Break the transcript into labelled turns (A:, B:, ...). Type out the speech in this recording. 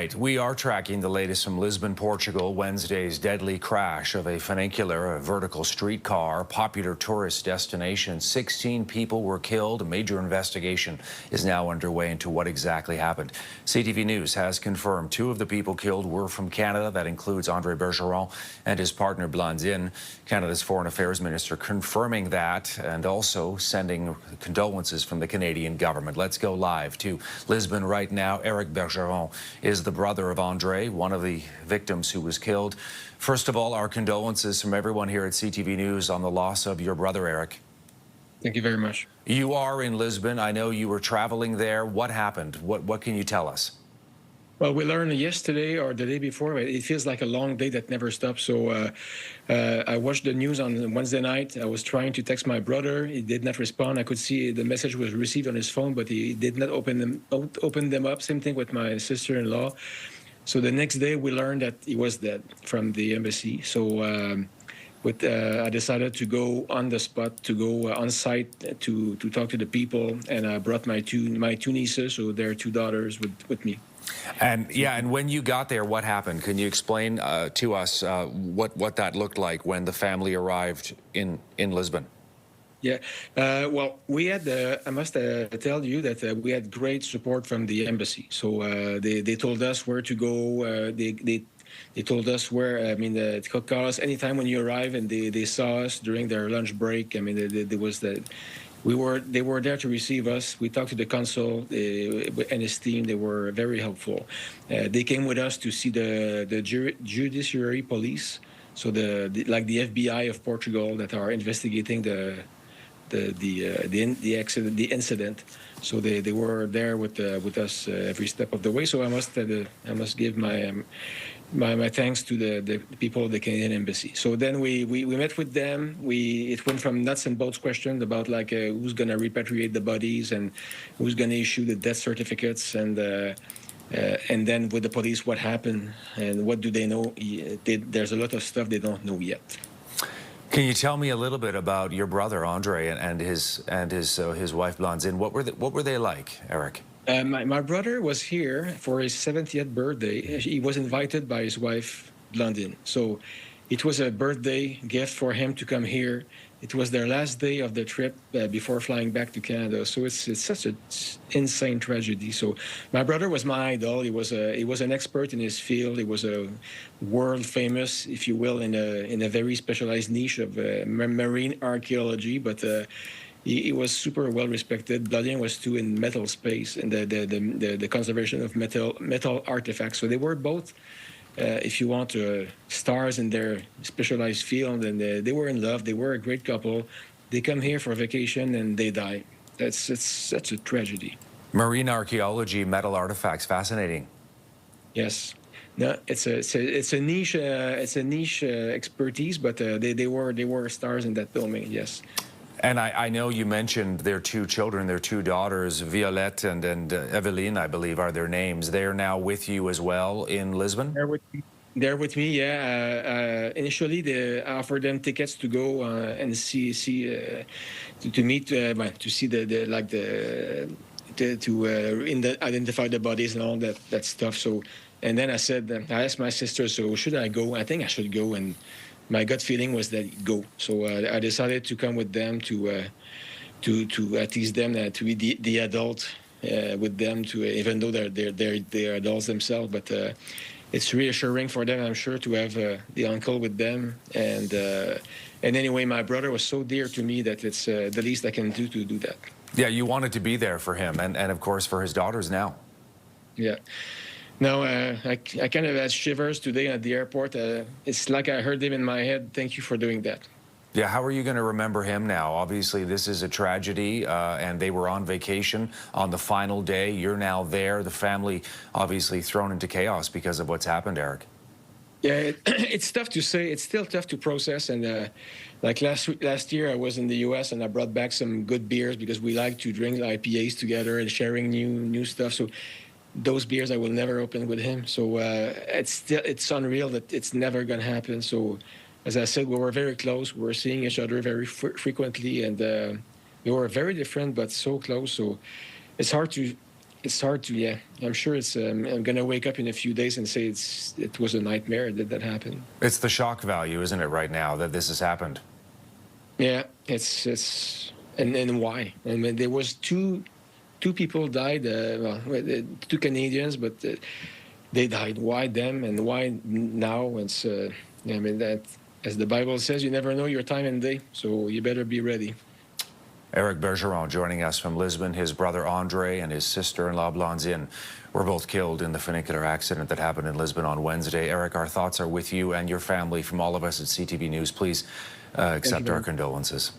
A: right, we are tracking the latest from Lisbon, Portugal. Wednesday's deadly crash of a funicular, a vertical streetcar, popular tourist destination. 16 people were killed. A major investigation is now underway into what exactly happened. CTV News has confirmed 2 of the people killed were from Canada. That includes Andre Bergeron and his partner Blandine. Canada's Foreign Affairs Minister confirming that and also sending condolences from the Canadian government. Let's go live to Lisbon right now. Andre Bergeron is the brother of Andre, one of the victims who was killed. First of all, our condolences from everyone here at CTV News on the loss of your brother, Eric.
B: Thank you very much.
A: You are in Lisbon. I know you were traveling there. What happened? What can you tell us?
B: Well, we learned yesterday or the day before, it feels like a long day that never stops. So I watched the news on Wednesday night. I was trying to text my brother. He did not respond. I could see the message was received on his phone, but he did not open them up. Same thing with my sister-in-law. So the next day we learned that he was dead from the embassy. So I decided to go on the spot, to go on site to talk to the people, and I brought my two nieces, so their 2 daughters, with me.
A: And yeah, and when you got there, what happened? Can you explain to us what that looked like when the family arrived in Lisbon?
B: Yeah, well, we had, I must tell you that we had great support from the embassy. So they told us where to go. They told us where, I mean, they could call us anytime when you arrive, and they saw us during their lunch break. I mean, there was that. They were there to receive us. We talked to the consul and his team. They were very helpful. They came with us to see the judiciary police, so like the FBI of Portugal that are investigating the accident, the incident. So they were there with us every step of the way. So I must give my thanks to the people of the Canadian Embassy. So then we met with them. It went from nuts and bolts questions about like who's going to repatriate the bodies and who's going to issue the death certificates, and then with the police, what happened and what do they know. There's a lot of stuff they don't know yet.
A: Can you tell me a little bit about your brother Andre and his wife Blandine? What were they like, Eric?
B: My brother was here for his 70th birthday. He was invited by his wife, Blandine. So it was a birthday gift for him to come here. It was their last day of the trip before flying back to Canada. So it's such an insane tragedy. So my brother was my idol. He was an expert in his field. He was a world famous, if you will, in a very specialized niche of marine archaeology. But he was super well respected. Blandine was too in metal space and the conservation of metal artifacts. So they were both, if you want, stars in their specialized field, and they were in love. They were a great couple. They come here for vacation and they die. It's such a tragedy.
A: Marine archaeology, metal artifacts, fascinating.
B: Yes. No, it's a niche expertise, but they were stars in that domain. Yes.
A: And I know you mentioned their 2 children, their 2 daughters, Violette and Eveline, I believe, are their names. They're now with you as well in Lisbon?
B: They're with me, yeah. Initially, they offered them tickets to go and to meet, to see identify the bodies and all that stuff. So, and then I asked my sister, so should I go? I think I should go, and my gut feeling was that go. So I decided to come with them to tease them, to be the adult with them, even though they're adults themselves. But it's reassuring for them, I'm sure, to have the uncle with them. And anyway, my brother was so dear to me that it's the least I can do to do that.
A: Yeah, you wanted to be there for him, and of course for his daughters now.
B: Yeah. No, I kind of had shivers today at the airport. It's like I heard him in my head. Thank you for doing that.
A: Yeah, how are you going to remember him now? Obviously, this is a tragedy, and they were on vacation on the final day. You're now there. The family obviously thrown into chaos because of what's happened, Eric.
B: Yeah, it's tough to say. It's still tough to process. And like last year, I was in the U.S. and I brought back some good beers because we like to drink IPAs together and sharing new stuff. So those beers I will never open with him. So it's unreal that it's never gonna happen. So as I said, we were very close. We were seeing each other very frequently, and we were very different but so close. So it's hard to It's hard to, yeah. I'm sure it's. I'm gonna wake up in a few days and say it was a nightmare that happened.
A: It's the shock value, isn't it, right now that this has happened?
B: Yeah, it's and why? I mean, there was two people died. Two Canadians, but they died. Why them and why now? It's. I mean that, as the Bible says, you never know your time and day, so you better be ready.
A: Andre Bergeron joining us from Lisbon. His brother Andre and his sister-in-law Blandine were both killed in the funicular accident that happened in Lisbon on Wednesday. Eric, our thoughts are with you and your family. From all of us at CTV News, please accept our condolences.